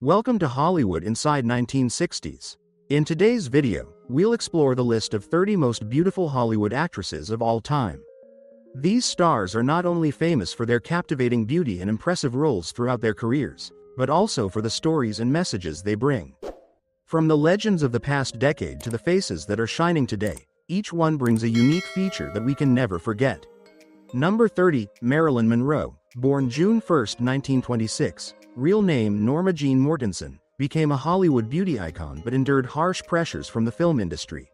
Welcome to Hollywood Inside 1960s. In today's video, we'll explore the list of 30 most beautiful Hollywood actresses of all time. These stars are not only famous for their captivating beauty and impressive roles throughout their careers, but also for the stories and messages they bring. From the legends of the past decade to the faces that are shining today, each one brings a unique feature that we can never forget. Number 30, Marilyn Monroe, born June 1, 1926. Real name Norma Jean Mortensen, became a Hollywood beauty icon but endured harsh pressures from the film industry.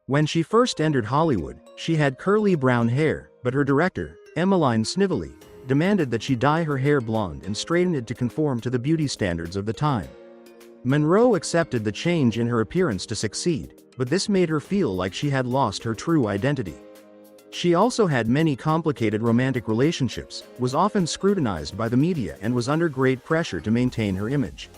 When she first entered Hollywood, she had curly brown hair, but her director, Emmeline Snively, demanded that she dye her hair blonde and straighten it to conform to the beauty standards of the time. Monroe accepted the change in her appearance to succeed, but this made her feel like she had lost her true identity. She also had many complicated romantic relationships, was often scrutinized by the media and was under great pressure to maintain her image.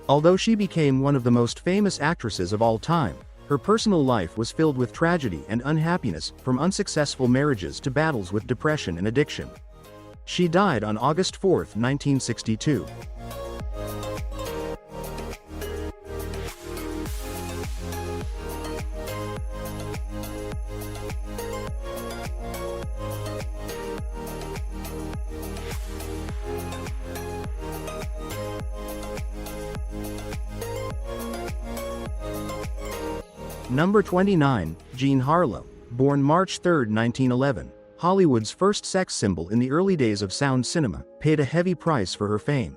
Although she became one of the most famous actresses of all time, her personal life was filled with tragedy and unhappiness, from unsuccessful marriages to battles with depression and addiction. She died on August 4, 1962. Number 29, Jean Harlow, born March 3, 1911, Hollywood's first sex symbol in the early days of sound cinema, paid a heavy price for her fame.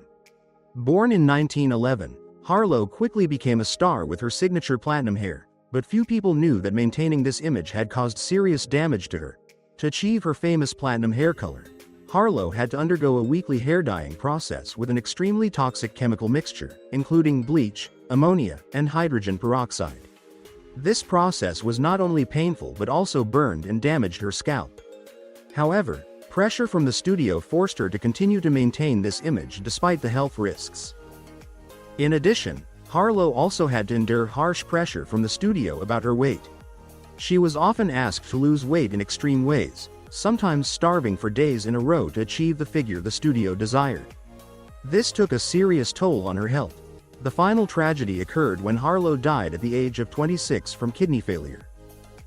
Born in 1911, Harlow quickly became a star with her signature platinum hair, but few people knew that maintaining this image had caused serious damage to her. To achieve her famous platinum hair color, Harlow had to undergo a weekly hair dyeing process with an extremely toxic chemical mixture, including bleach, ammonia, and hydrogen peroxide. This process was not only painful but also burned and damaged her scalp. However, pressure from the studio forced her to continue to maintain this image despite the health risks. In addition, Harlow also had to endure harsh pressure from the studio about her weight. She was often asked to lose weight in extreme ways, sometimes starving for days in a row to achieve the figure the studio desired. This took a serious toll on her health. The final tragedy occurred when Harlow died at the age of 26 from kidney failure.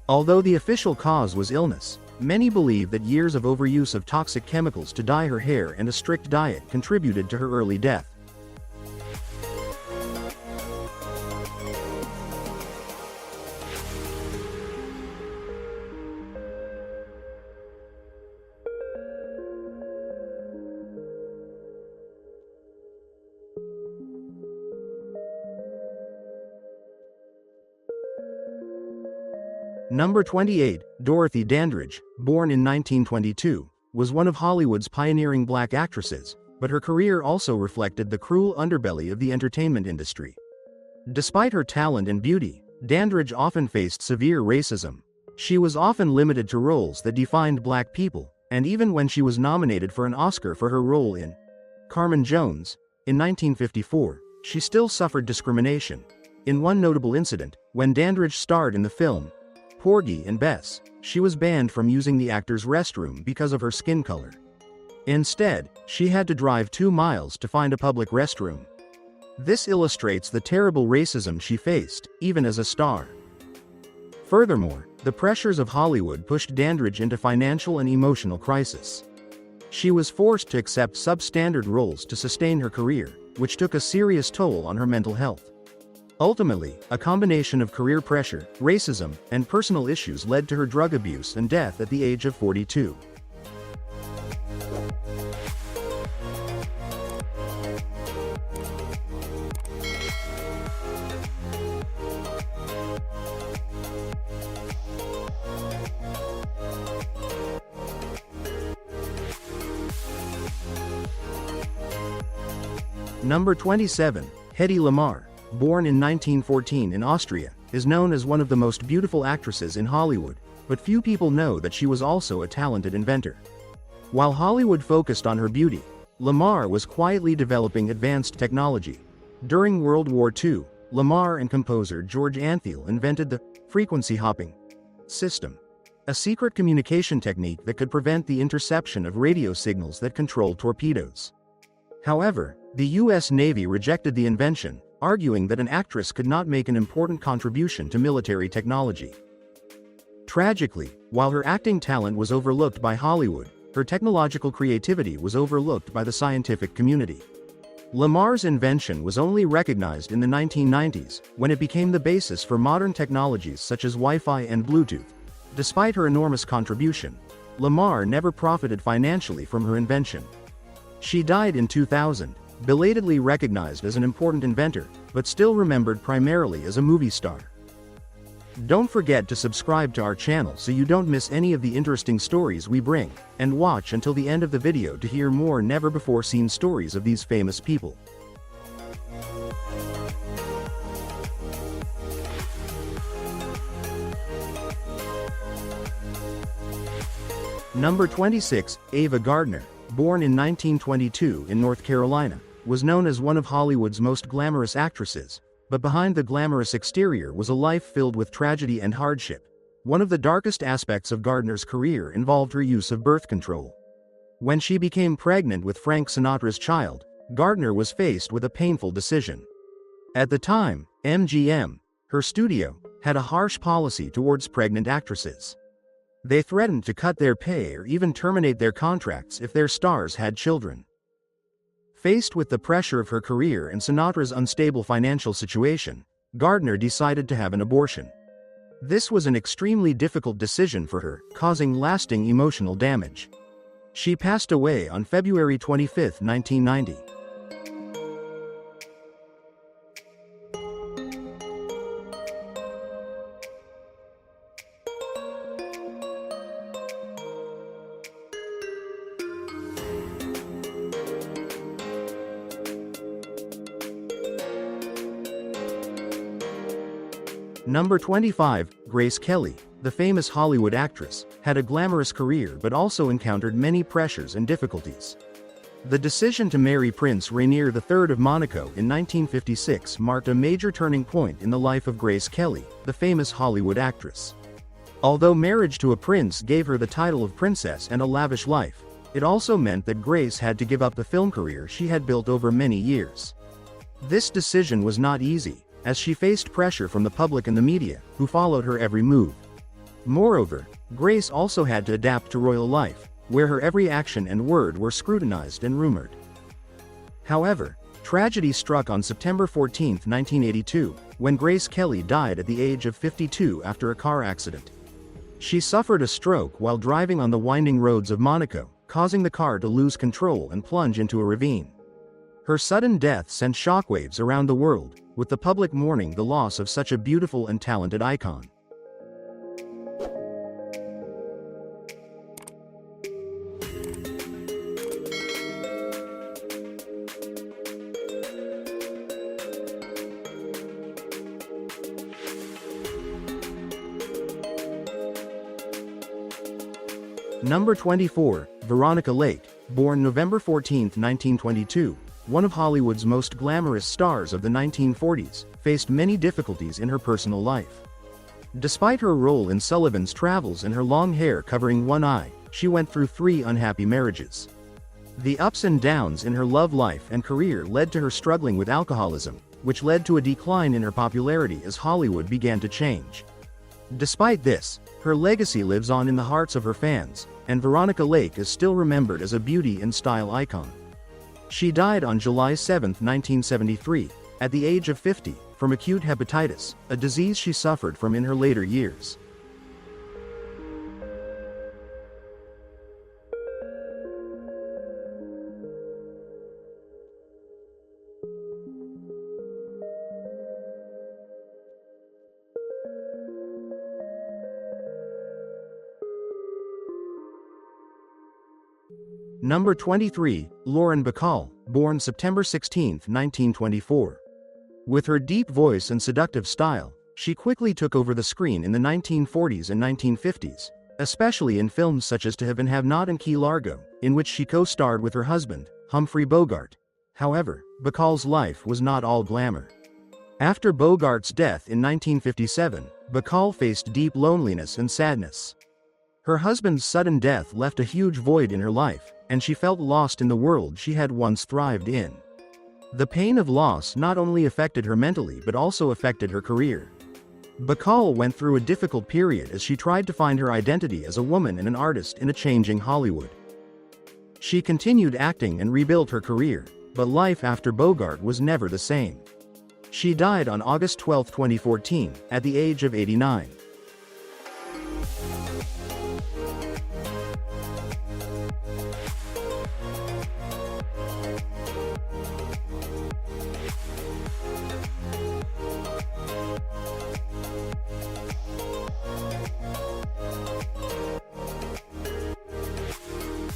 Although the official cause was illness, many believe that years of overuse of toxic chemicals to dye her hair and a strict diet contributed to her early death. Number 28, Dorothy Dandridge, born in 1922, was one of Hollywood's pioneering black actresses, but her career also reflected the cruel underbelly of the entertainment industry. Despite her talent and beauty, Dandridge often faced severe racism. She was often limited to roles that defined black people, and even when she was nominated for an Oscar for her role in Carmen Jones in 1954, she still suffered discrimination. In one notable incident, when Dandridge starred in the film Porgy and Bess, she was banned from using the actor's restroom because of her skin color. Instead, she had to drive 2 miles to find a public restroom. This illustrates the terrible racism she faced, even as a star. Furthermore, the pressures of Hollywood pushed Dandridge into financial and emotional crisis. She was forced to accept substandard roles to sustain her career, which took a serious toll on her mental health. Ultimately, a combination of career pressure, racism, and personal issues led to her drug abuse and death at the age of 42. Number 27, Hedy Lamar, born in 1914 in Austria, is known as one of the most beautiful actresses in Hollywood, but few people know that she was also a talented inventor. While Hollywood focused on her beauty, Lamar was quietly developing advanced technology. During World War II, Lamar and composer George Antheil invented the frequency hopping system, a secret communication technique that could prevent the interception of radio signals that controlled torpedoes. However, the US Navy rejected the invention, arguing that an actress could not make an important contribution to military technology. Tragically, while her acting talent was overlooked by Hollywood, her technological creativity was overlooked by the scientific community. Lamar's invention was only recognized in the 1990s, when it became the basis for modern technologies such as Wi-Fi and Bluetooth. Despite her enormous contribution, Lamar never profited financially from her invention. She died in 2000, belatedly recognized as an important inventor, but still remembered primarily as a movie star. Don't forget to subscribe to our channel so you don't miss any of the interesting stories we bring, and watch until the end of the video to hear more never-before-seen stories of these famous people. Number 26, Ava Gardner, born in 1922 in North Carolina, was known as one of Hollywood's most glamorous actresses. But behind the glamorous exterior was a life filled with tragedy and hardship. One of the darkest aspects of Gardner's career involved her use of birth control. When she became pregnant with Frank Sinatra's child, Gardner was faced with a painful decision. At the time, MGM, her studio, had a harsh policy towards pregnant actresses. They threatened to cut their pay or even terminate their contracts if their stars had children. Faced with the pressure of her career and Sinatra's unstable financial situation, Gardner decided to have an abortion. This was an extremely difficult decision for her, causing lasting emotional damage. She passed away on February 25, 1990. Number 25, Grace Kelly, the famous Hollywood actress, had a glamorous career but also encountered many pressures and difficulties. The decision to marry Prince Rainier III of Monaco in 1956 marked a major turning point in the life of Grace Kelly, the famous Hollywood actress. Although marriage to a prince gave her the title of princess and a lavish life, it also meant that Grace had to give up the film career she had built over many years. This decision was not easy, as she faced pressure from the public and the media, who followed her every move. Moreover, Grace also had to adapt to royal life, where her every action and word were scrutinized and rumored. However, tragedy struck on September 14, 1982, when Grace Kelly died at the age of 52 after a car accident. She suffered a stroke while driving on the winding roads of Monaco, causing the car to lose control and plunge into a ravine. Her sudden death sent shockwaves around the world, with the public mourning the loss of such a beautiful and talented icon. Number 24, Veronica Lake, born November 14, 1922. One of Hollywood's most glamorous stars of the 1940s, faced many difficulties in her personal life. Despite her role in Sullivan's Travels and her long hair covering one eye, she went through 3 unhappy marriages. The ups and downs in her love life and career led to her struggling with alcoholism, which led to a decline in her popularity as Hollywood began to change. Despite this, her legacy lives on in the hearts of her fans, and Veronica Lake is still remembered as a beauty and style icon. She died on July 7, 1973, at the age of 50, from acute hepatitis, a disease she suffered from in her later years. Number 23, Lauren Bacall, born September 16, 1924. With her deep voice and seductive style, she quickly took over the screen in the 1940s and 1950s, especially in films such as To Have and Have Not and Key Largo, in which she co-starred with her husband, Humphrey Bogart. However, Bacall's life was not all glamour. After Bogart's death in 1957, Bacall faced deep loneliness and sadness. Her husband's sudden death left a huge void in her life, and she felt lost in the world she had once thrived in. The pain of loss not only affected her mentally but also affected her career. Bacall went through a difficult period as she tried to find her identity as a woman and an artist in a changing Hollywood. She continued acting and rebuilt her career, but life after Bogart was never the same. She died on August 12, 2014, at the age of 89.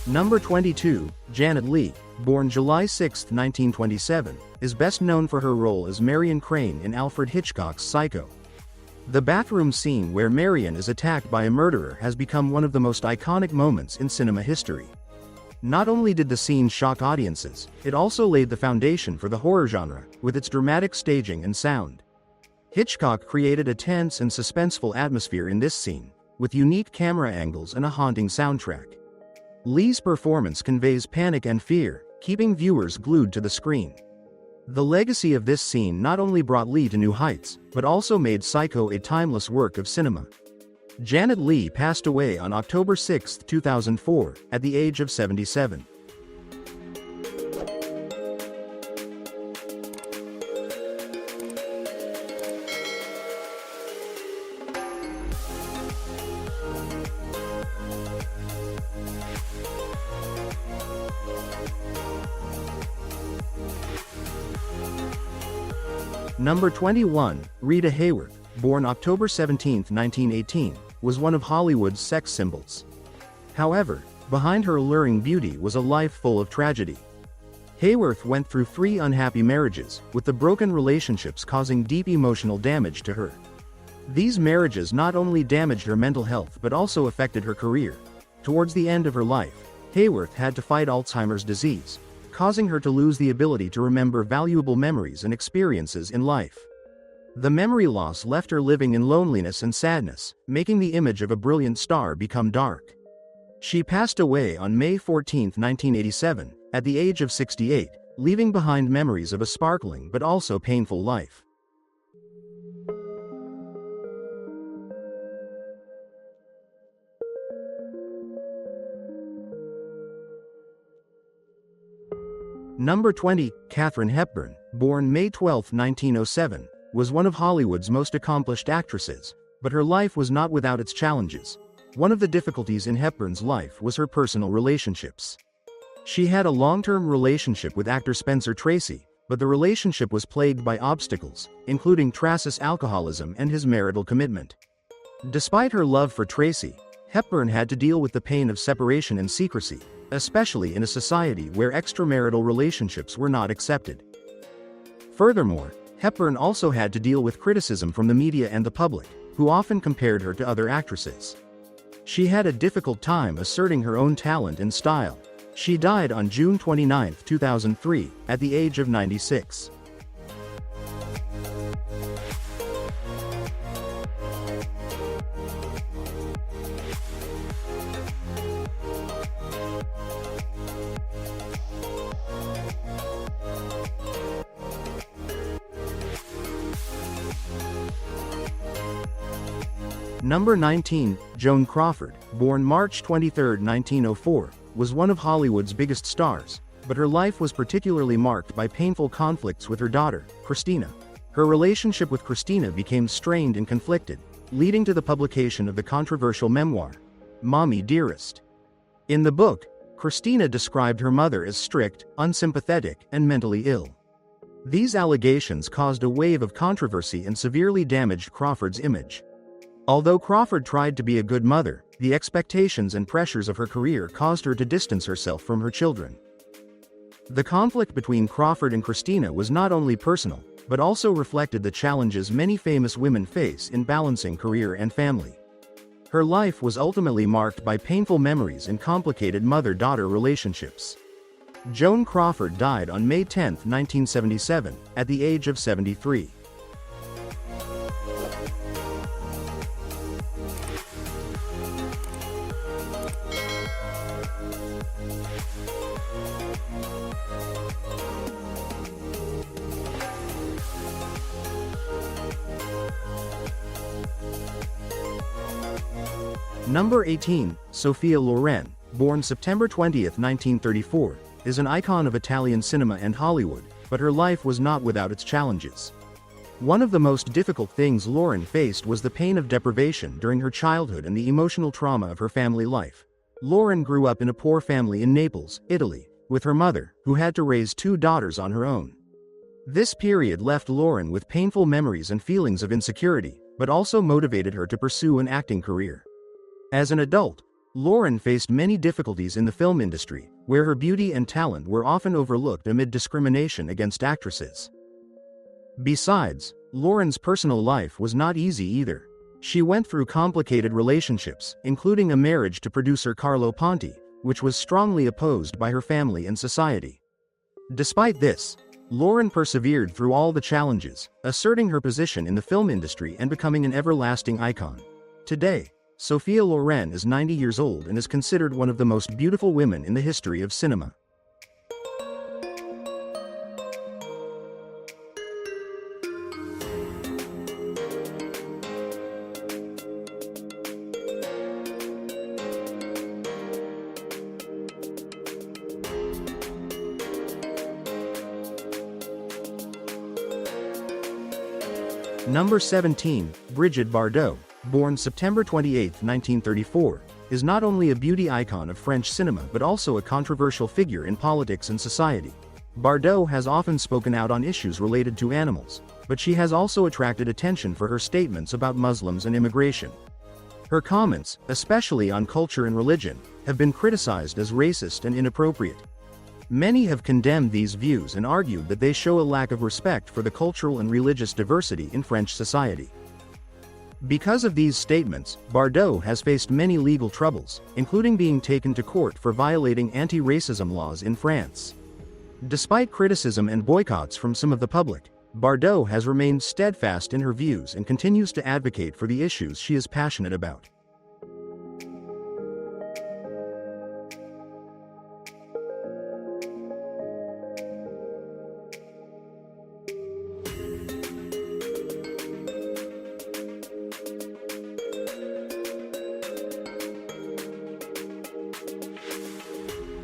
Number 22, Janet Leigh, born July 6, 1927, is best known for her role as Marion Crane in Alfred Hitchcock's Psycho. The bathroom scene where Marion is attacked by a murderer has become one of the most iconic moments in cinema history. Not only did the scene shock audiences, it also laid the foundation for the horror genre, with its dramatic staging and sound. Hitchcock created a tense and suspenseful atmosphere in this scene, with unique camera angles and a haunting soundtrack. Leigh's performance conveys panic and fear, keeping viewers glued to the screen. The legacy of this scene not only brought Leigh to new heights, but also made Psycho a timeless work of cinema. Janet Leigh passed away on October 6, 2004, at the age of 77. Number 21, Rita Hayworth, born October 17, 1918, was one of Hollywood's sex symbols. However, behind her alluring beauty was a life full of tragedy. Hayworth went through 3 unhappy marriages, with the broken relationships causing deep emotional damage to her. These marriages not only damaged her mental health but also affected her career. Towards the end of her life, Hayworth had to fight Alzheimer's disease, causing her to lose the ability to remember valuable memories and experiences in life. The memory loss left her living in loneliness and sadness, making the image of a brilliant star become dark. She passed away on May 14, 1987, at the age of 68, leaving behind memories of a sparkling but also painful life. Number 20, Katherine Hepburn, born May 12, 1907, was one of Hollywood's most accomplished actresses, but her life was not without its challenges. One of the difficulties in Hepburn's life was her personal relationships. She had a long-term relationship with actor Spencer Tracy, but the relationship was plagued by obstacles, including Tracy's alcoholism and his marital commitment. Despite her love for Tracy, Hepburn had to deal with the pain of separation and secrecy, especially in a society where extramarital relationships were not accepted. Furthermore, Hepburn also had to deal with criticism from the media and the public, who often compared her to other actresses. She had a difficult time asserting her own talent and style. She died on June 29, 2003, at the age of 96. Number 19, Joan Crawford, born March 23, 1904, was one of Hollywood's biggest stars, but her life was particularly marked by painful conflicts with her daughter, Christina. Her relationship with Christina became strained and conflicted, leading to the publication of the controversial memoir, Mommy Dearest. In the book, Christina described her mother as strict, unsympathetic, and mentally ill. These allegations caused a wave of controversy and severely damaged Crawford's image. Although Crawford tried to be a good mother, the expectations and pressures of her career caused her to distance herself from her children. The conflict between Crawford and Christina was not only personal, but also reflected the challenges many famous women face in balancing career and family. Her life was ultimately marked by painful memories and complicated mother-daughter relationships. Joan Crawford died on May 10, 1977, at the age of 73. Number 18, Sophia Loren, born September 20, 1934, is an icon of Italian cinema and Hollywood, but her life was not without its challenges. One of the most difficult things Loren faced was the pain of deprivation during her childhood and the emotional trauma of her family life. Loren grew up in a poor family in Naples, Italy, with her mother, who had to raise 2 daughters on her own. This period left Loren with painful memories and feelings of insecurity, but also motivated her to pursue an acting career. As an adult, Loren faced many difficulties in the film industry, where her beauty and talent were often overlooked amid discrimination against actresses. Besides, Loren's personal life was not easy either. She went through complicated relationships, including a marriage to producer Carlo Ponti, which was strongly opposed by her family and society. Despite this, Loren persevered through all the challenges, asserting her position in the film industry and becoming an everlasting icon. Today, Sophia Loren is 90 years old and is considered one of the most beautiful women in the history of cinema. Number 17, Brigitte Bardot, born September 28, 1934, is not only a beauty icon of French cinema but also a controversial figure in politics and society. Bardot has often spoken out on issues related to animals, but she has also attracted attention for her statements about Muslims and immigration. Her comments, especially on culture and religion, have been criticized as racist and inappropriate. Many have condemned these views and argued that they show a lack of respect for the cultural and religious diversity in French society. Because of these statements, Bardot has faced many legal troubles, including being taken to court for violating anti-racism laws in France. Despite criticism and boycotts from some of the public, Bardot has remained steadfast in her views and continues to advocate for the issues she is passionate about.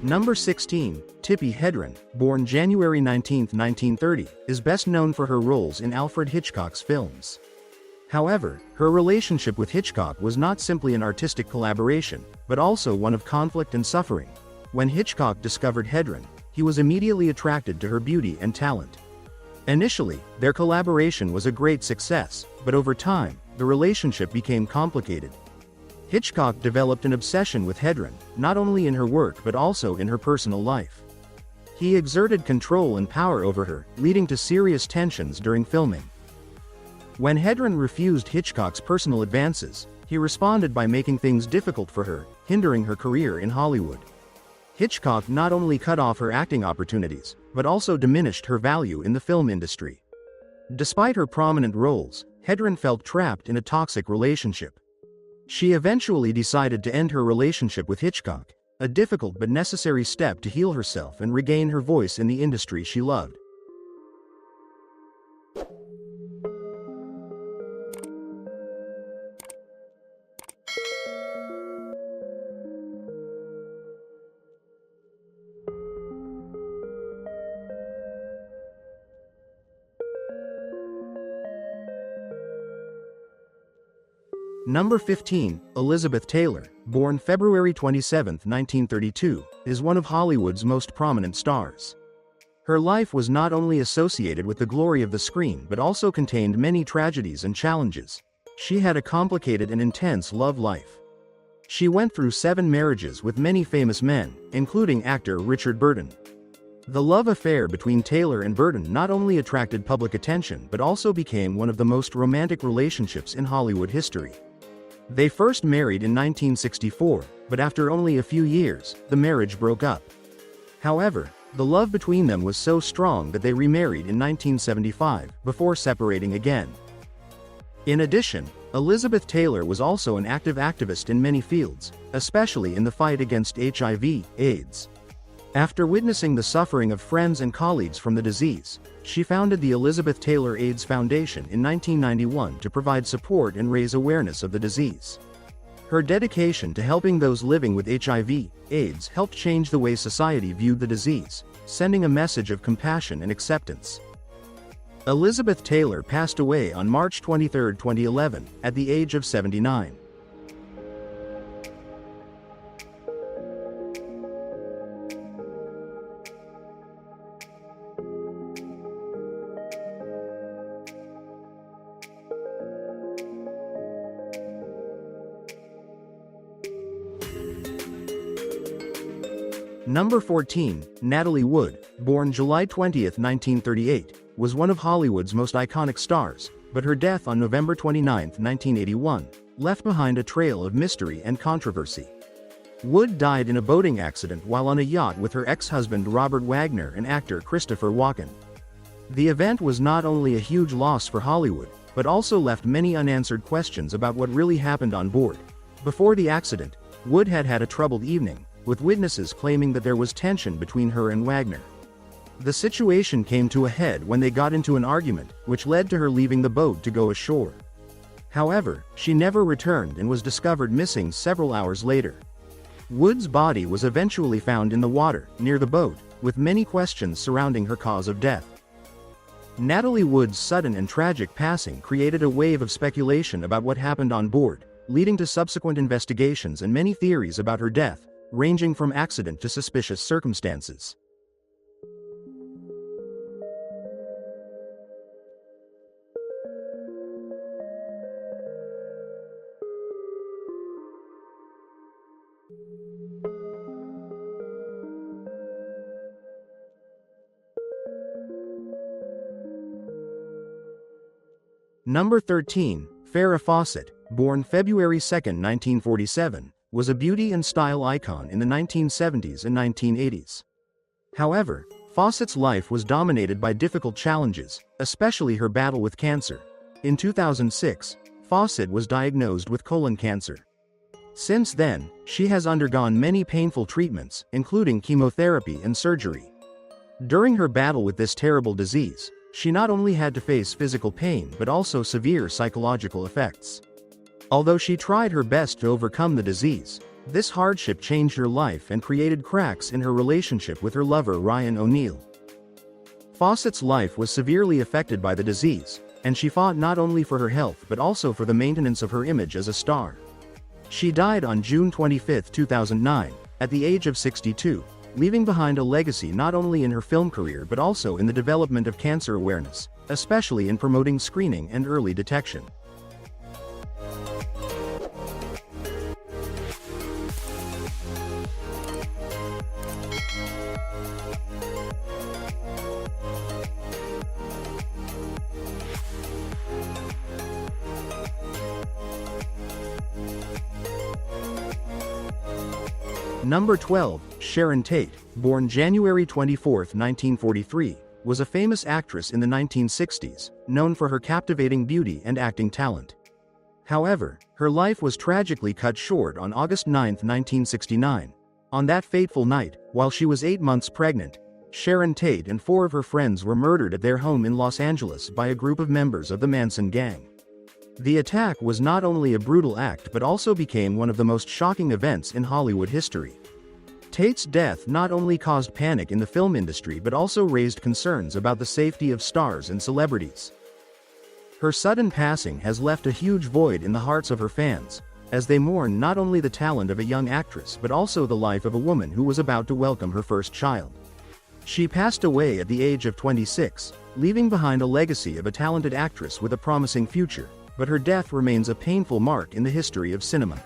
Number 16, Tippi Hedren, born January 19, 1930, is best known for her roles in Alfred Hitchcock's films. However, her relationship with Hitchcock was not simply an artistic collaboration, but also one of conflict and suffering. When Hitchcock discovered Hedren, he was immediately attracted to her beauty and talent. Initially, their collaboration was a great success, but over time, the relationship became complicated. Hitchcock developed an obsession with Hedren, not only in her work but also in her personal life. He exerted control and power over her, leading to serious tensions during filming. When Hedren refused Hitchcock's personal advances, he responded by making things difficult for her, hindering her career in Hollywood. Hitchcock not only cut off her acting opportunities, but also diminished her value in the film industry. Despite her prominent roles, Hedren felt trapped in a toxic relationship. She eventually decided to end her relationship with Hitchcock, a difficult but necessary step to heal herself and regain her voice in the industry she loved. Number 15, Elizabeth Taylor, born February 27, 1932, is one of Hollywood's most prominent stars. Her life was not only associated with the glory of the screen but also contained many tragedies and challenges. She had a complicated and intense love life. She went through 7 marriages with many famous men, including actor Richard Burton. The love affair between Taylor and Burton not only attracted public attention but also became one of the most romantic relationships in Hollywood history. They first married in 1964, but after only a few years, the marriage broke up. However, the love between them was so strong that they remarried in 1975, before separating again. In addition, Elizabeth Taylor was also an active activist in many fields, especially in the fight against HIV/AIDS. After witnessing the suffering of friends and colleagues from the disease, she founded the Elizabeth Taylor AIDS Foundation in 1991 to provide support and raise awareness of the disease. Her dedication to helping those living with HIV/AIDS helped change the way society viewed the disease, sending a message of compassion and acceptance. Elizabeth Taylor passed away on March 23, 2011, at the age of 79. Number 14, Natalie Wood, born July 20, 1938, was one of Hollywood's most iconic stars, but her death on November 29, 1981, left behind a trail of mystery and controversy. Wood died in a boating accident while on a yacht with her ex-husband Robert Wagner and actor Christopher Walken. The event was not only a huge loss for Hollywood, but also left many unanswered questions about what really happened on board. Before the accident, Wood had had a troubled evening, with witnesses claiming that there was tension between her and Wagner. The situation came to a head when they got into an argument, which led to her leaving the boat to go ashore. However, she never returned and was discovered missing several hours later. Wood's body was eventually found in the water, near the boat, with many questions surrounding her cause of death. Natalie Wood's sudden and tragic passing created a wave of speculation about what happened on board, leading to subsequent investigations and many theories about her death, ranging from accident to suspicious circumstances. Number 13, Farrah Fawcett, born February 2, 1947, was a beauty and style icon in the 1970s and 1980s. However, Fawcett's life was dominated by difficult challenges, especially her battle with cancer. In 2006, Fawcett was diagnosed with colon cancer. Since then, she has undergone many painful treatments, including chemotherapy and surgery. During her battle with this terrible disease, she not only had to face physical pain but also severe psychological effects. Although she tried her best to overcome the disease, this hardship changed her life and created cracks in her relationship with her lover Ryan O'Neal. Fawcett's life was severely affected by the disease, and she fought not only for her health but also for the maintenance of her image as a star. She died on June 25, 2009, at the age of 62, leaving behind a legacy not only in her film career but also in the development of cancer awareness, especially in promoting screening and early detection. Number 12, Sharon Tate, born January 24, 1943, was a famous actress in the 1960s, known for her captivating beauty and acting talent. However, her life was tragically cut short on August 9, 1969. On that fateful night, while she was 8 months pregnant, Sharon Tate and 4 of her friends were murdered at their home in Los Angeles by a group of members of the Manson gang. The attack was not only a brutal act but also became one of the most shocking events in Hollywood history. Tate's death not only caused panic in the film industry but also raised concerns about the safety of stars and celebrities. Her sudden passing has left a huge void in the hearts of her fans, as they mourn not only the talent of a young actress but also the life of a woman who was about to welcome her first child. She passed away at the age of 26, leaving behind a legacy of a talented actress with a promising future, but her death remains a painful mark in the history of cinema.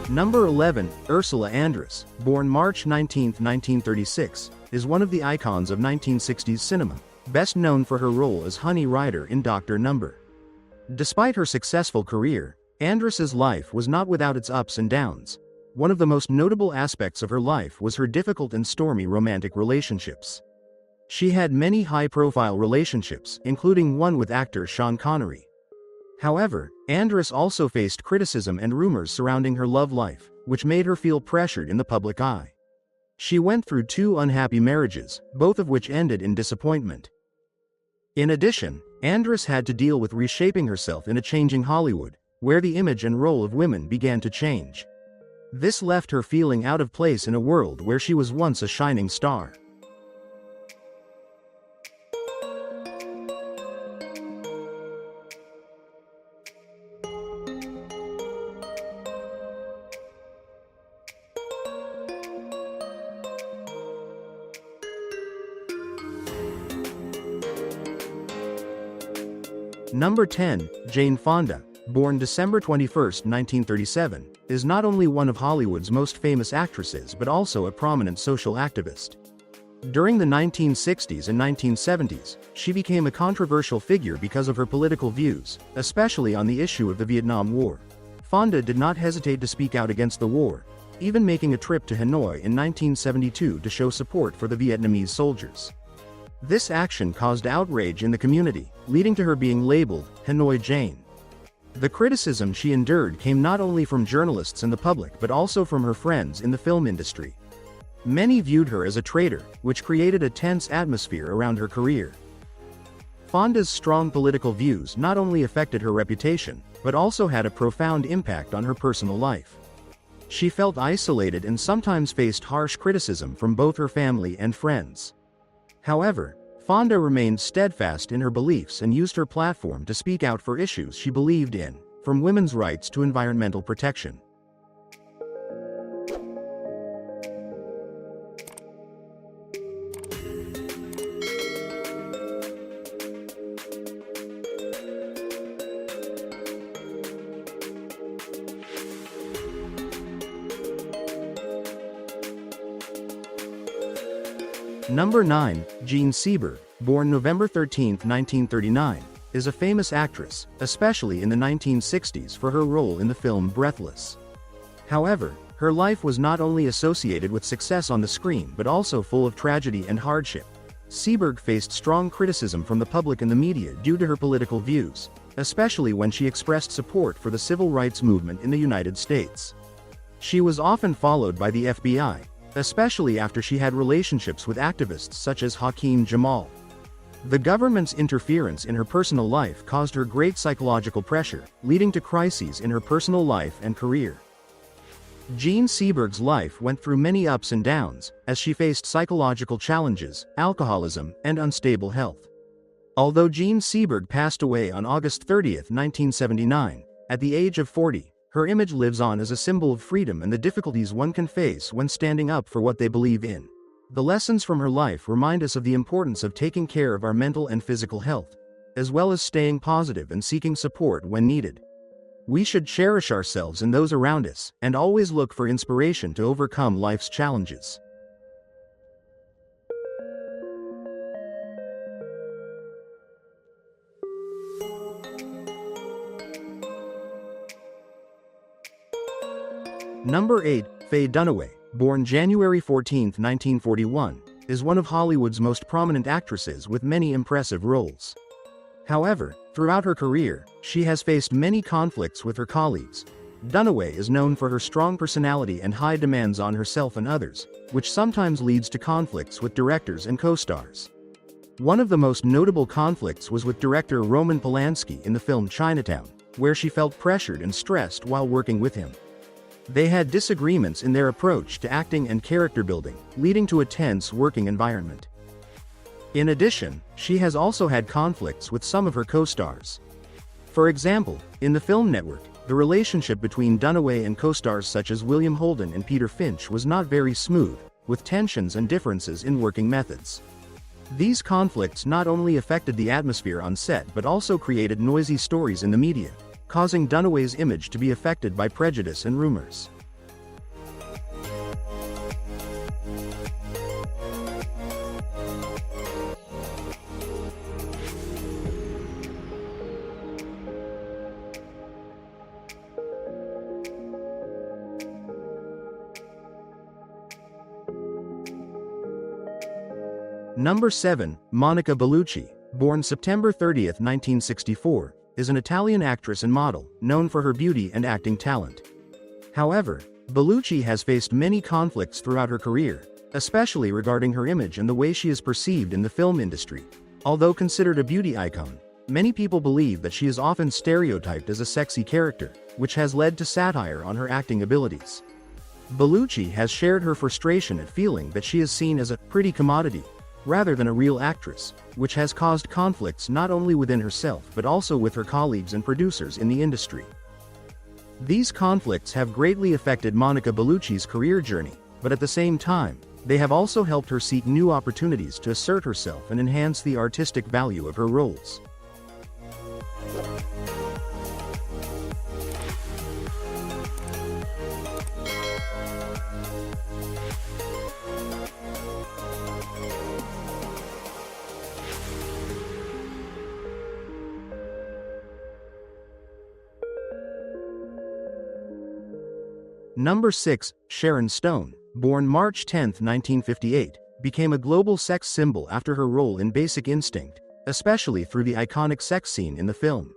Number 11, Ursula Andress, born March 19, 1936, is one of the icons of 1960s cinema, best known for her role as Honey Rider in Dr. No. Despite her successful career, Andress's life was not without its ups and downs. One of the most notable aspects of her life was her difficult and stormy romantic relationships. She had many high-profile relationships, including one with actor Sean Connery. However, Andress also faced criticism and rumors surrounding her love life, which made her feel pressured in the public eye. She went through 2 unhappy marriages, both of which ended in disappointment. In addition, Andress had to deal with reshaping herself in a changing Hollywood, where the image and role of women began to change. This left her feeling out of place in a world where she was once a shining star. Number 10, Jane Fonda, born December 21, 1937, is not only one of Hollywood's most famous actresses but also a prominent social activist. During the 1960s and 1970s, she became a controversial figure because of her political views, especially on the issue of the Vietnam War. Fonda did not hesitate to speak out against the war, even making a trip to Hanoi in 1972 to show support for the Vietnamese soldiers. This action caused outrage in the community, leading to her being labeled Hanoi Jane. The criticism she endured came not only from journalists and the public but also from her friends in the film industry. Many viewed her as a traitor, which created a tense atmosphere around her career. Fonda's strong political views not only affected her reputation, but also had a profound impact on her personal life. She felt isolated and sometimes faced harsh criticism from both her family and friends. However, Fonda remained steadfast in her beliefs and used her platform to speak out for issues she believed in, from women's rights to environmental protection. Number 9, Jean Seberg, born November 13, 1939, is a famous actress, especially in the 1960s for her role in the film Breathless. However, her life was not only associated with success on the screen but also full of tragedy and hardship. Seberg faced strong criticism from the public and the media due to her political views, especially when she expressed support for the civil rights movement in the United States. She was often followed by the FBI, especially after she had relationships with activists such as Hakeem Jamal. The government's interference in her personal life caused her great psychological pressure, leading to crises in her personal life and career. Jean Seberg's life went through many ups and downs, as she faced psychological challenges, alcoholism, and unstable health. Although Jean Seberg passed away on August 30, 1979, at the age of 40, her image lives on as a symbol of freedom and the difficulties one can face when standing up for what they believe in. The lessons from her life remind us of the importance of taking care of our mental and physical health, as well as staying positive and seeking support when needed. We should cherish ourselves and those around us, and always look for inspiration to overcome life's challenges. Number 8, Fay Dunaway, born January 14, 1941, is one of Hollywood's most prominent actresses with many impressive roles. However, throughout her career, she has faced many conflicts with her colleagues. Dunaway is known for her strong personality and high demands on herself and others, which sometimes leads to conflicts with directors and co-stars. One of the most notable conflicts was with director Roman Polanski in the film Chinatown, where she felt pressured and stressed while working with him. They had disagreements in their approach to acting and character building, leading to a tense working environment. In addition, she has also had conflicts with some of her co-stars. For example, in the film Network, the relationship between Dunaway and co-stars such as William Holden and Peter Finch was not very smooth, with tensions and differences in working methods. These conflicts not only affected the atmosphere on set but also created noisy stories in the media, causing Dunaway's image to be affected by prejudice and rumors. Number 7, Monica Bellucci, born September 30, 1964, is an Italian actress and model, known for her beauty and acting talent. However, Bellucci has faced many conflicts throughout her career, especially regarding her image and the way she is perceived in the film industry. Although considered a beauty icon, many people believe that she is often stereotyped as a sexy character, which has led to satire on her acting abilities. Bellucci has shared her frustration at feeling that she is seen as a pretty commodity, rather than a real actress, which has caused conflicts not only within herself but also with her colleagues and producers in the industry. These conflicts have greatly affected Monica Bellucci's career journey, but at the same time, they have also helped her seek new opportunities to assert herself and enhance the artistic value of her roles. Number 6. Sharon Stone, born March 10, 1958, became a global sex symbol after her role in Basic Instinct, especially through the iconic sex scene in the film.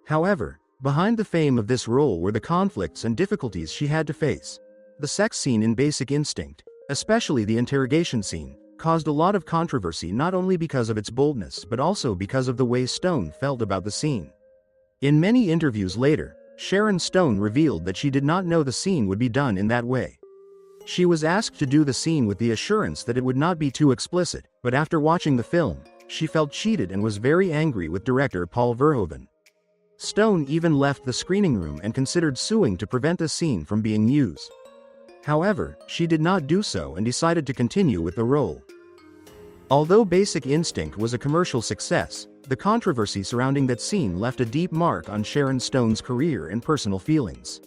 However, behind the fame of this role were the conflicts and difficulties she had to face. The sex scene in Basic Instinct, especially the interrogation scene, caused a lot of controversy not only because of its boldness but also because of the way Stone felt about the scene. In many interviews later, Sharon Stone revealed that she did not know the scene would be done in that way. She was asked to do the scene with the assurance that it would not be too explicit, but after watching the film, she felt cheated and was very angry with director Paul Verhoeven. Stone even left the screening room and considered suing to prevent the scene from being used. However, she did not do so and decided to continue with the role. Although Basic Instinct was a commercial success, the controversy surrounding that scene left a deep mark on Sharon Stone's career and personal feelings.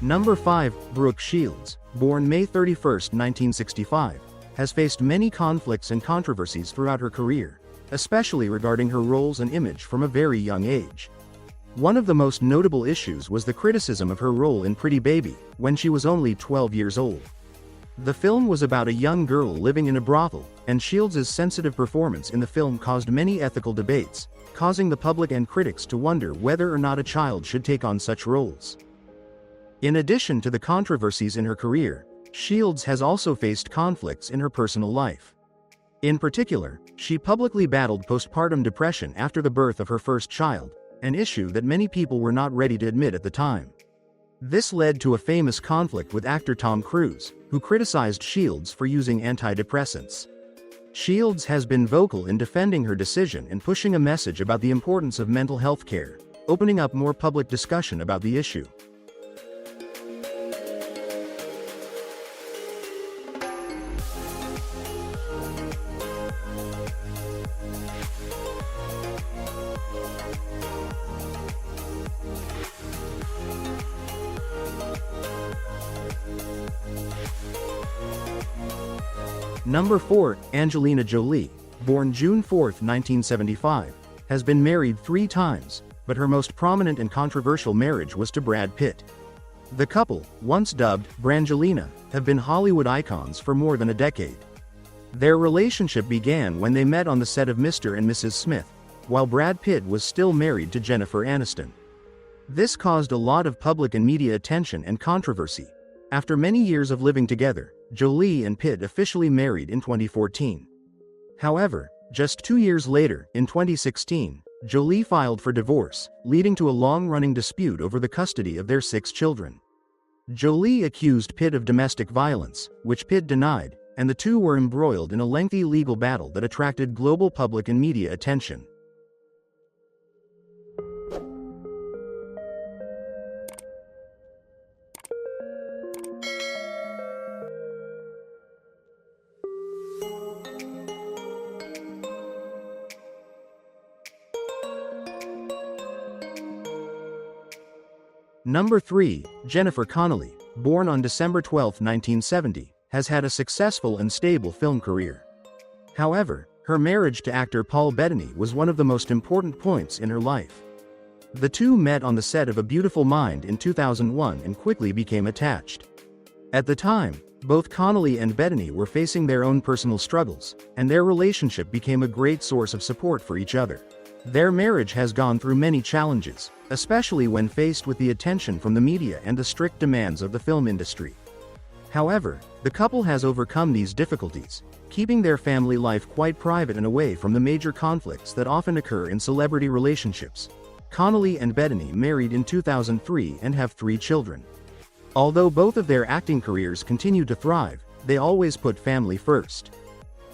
Number 5. Brook Shields, born May 31, 1965, has faced many conflicts and controversies throughout her career, especially regarding her roles and image from a very young age. One of the most notable issues was the criticism of her role in Pretty Baby, when she was only 12 years old. The film was about a young girl living in a brothel, and Shields' sensitive performance in the film caused many ethical debates, causing the public and critics to wonder whether or not a child should take on such roles. In addition to the controversies in her career, Shields has also faced conflicts in her personal life. In particular, she publicly battled postpartum depression after the birth of her first child, an issue that many people were not ready to admit at the time. This led to a famous conflict with actor Tom Cruise, who criticized Shields for using antidepressants. Shields has been vocal in defending her decision and pushing a message about the importance of mental health care, opening up more public discussion about the issue. Number 4. Angelina Jolie, born June 4, 1975, has been married 3 times, but her most prominent and controversial marriage was to Brad Pitt. The couple, once dubbed Brangelina, have been Hollywood icons for more than a decade. Their relationship began when they met on the set of Mr. and Mrs. Smith, while Brad Pitt was still married to Jennifer Aniston. This caused a lot of public and media attention and controversy. After many years of living together, Jolie and Pitt officially married in 2014. However, just 2 years later, in 2016, Jolie filed for divorce, leading to a long-running dispute over the custody of their 6 children. Jolie accused Pitt of domestic violence, which Pitt denied, and the two were embroiled in a lengthy legal battle that attracted global public and media attention. Number 3. Jennifer Connelly, born on December 12, 1970, has had a successful and stable film career. However, her marriage to actor Paul Bettany was one of the most important points in her life. The two met on the set of A Beautiful Mind in 2001 and quickly became attached. At the time, both Connelly and Bettany were facing their own personal struggles, and their relationship became a great source of support for each other. Their marriage has gone through many challenges, especially when faced with the attention from the media and the strict demands of the film industry. However, the couple has overcome these difficulties, keeping their family life quite private and away from the major conflicts that often occur in celebrity relationships. Connelly and Bettany married in 2003 and have 3 children. Although both of their acting careers continue to thrive, they always put family first.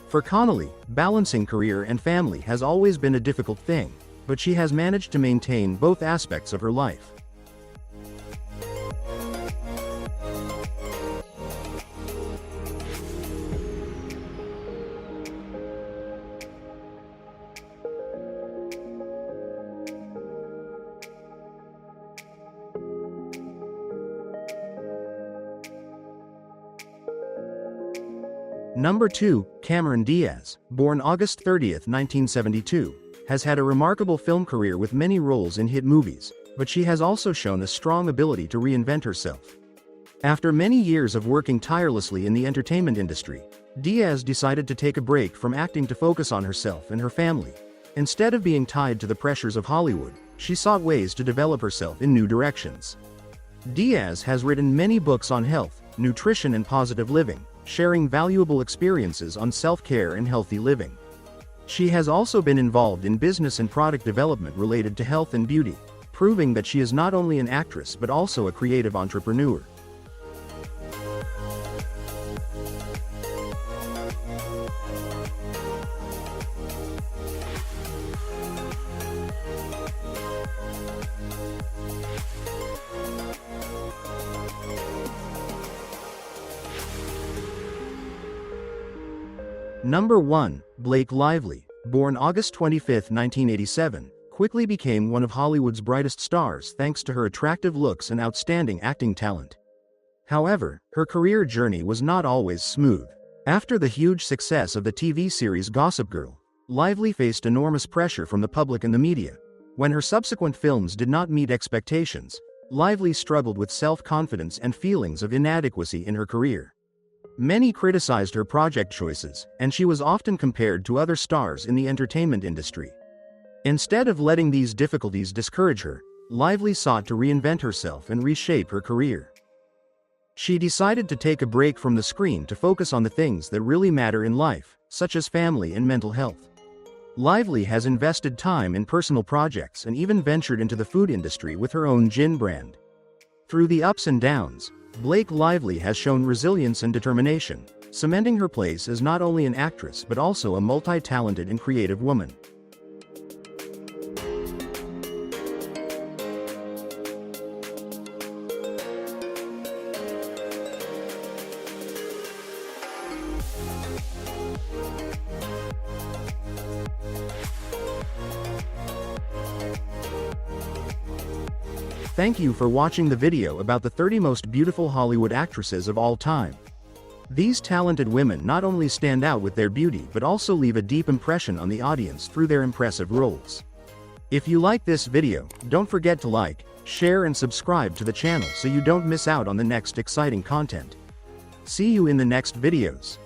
For Connelly, balancing career and family has always been a difficult thing, but she has managed to maintain both aspects of her life. Number 2, Cameron Diaz, born August 30, 1972, has had a remarkable film career with many roles in hit movies, but she has also shown a strong ability to reinvent herself. After many years of working tirelessly in the entertainment industry, Diaz decided to take a break from acting to focus on herself and her family. Instead of being tied to the pressures of Hollywood, she sought ways to develop herself in new directions. Diaz has written many books on health, nutrition and positive living, sharing valuable experiences on self-care and healthy living. She has also been involved in business and product development related to health and beauty, proving that she is not only an actress but also a creative entrepreneur. Number 1, Blake Lively, born August 25, 1987, quickly became one of Hollywood's brightest stars thanks to her attractive looks and outstanding acting talent. However, her career journey was not always smooth. After the huge success of the TV series Gossip Girl, Lively faced enormous pressure from the public and the media. When her subsequent films did not meet expectations, Lively struggled with self-confidence and feelings of inadequacy in her career. Many criticized her project choices, and she was often compared to other stars in the entertainment industry. Instead of letting these difficulties discourage her, Lively sought to reinvent herself and reshape her career. She decided to take a break from the screen to focus on the things that really matter in life, such as family and mental health. Lively has invested time in personal projects and even ventured into the food industry with her own gin brand. Through the ups and downs, Blake Lively has shown resilience and determination, cementing her place as not only an actress but also a multi-talented and creative woman. Thank you for watching the video about the 30 most beautiful Hollywood actresses of all time. These talented women not only stand out with their beauty but also leave a deep impression on the audience through their impressive roles. If you like this video, don't forget to like, share and subscribe to the channel so you don't miss out on the next exciting content. See you in the next videos.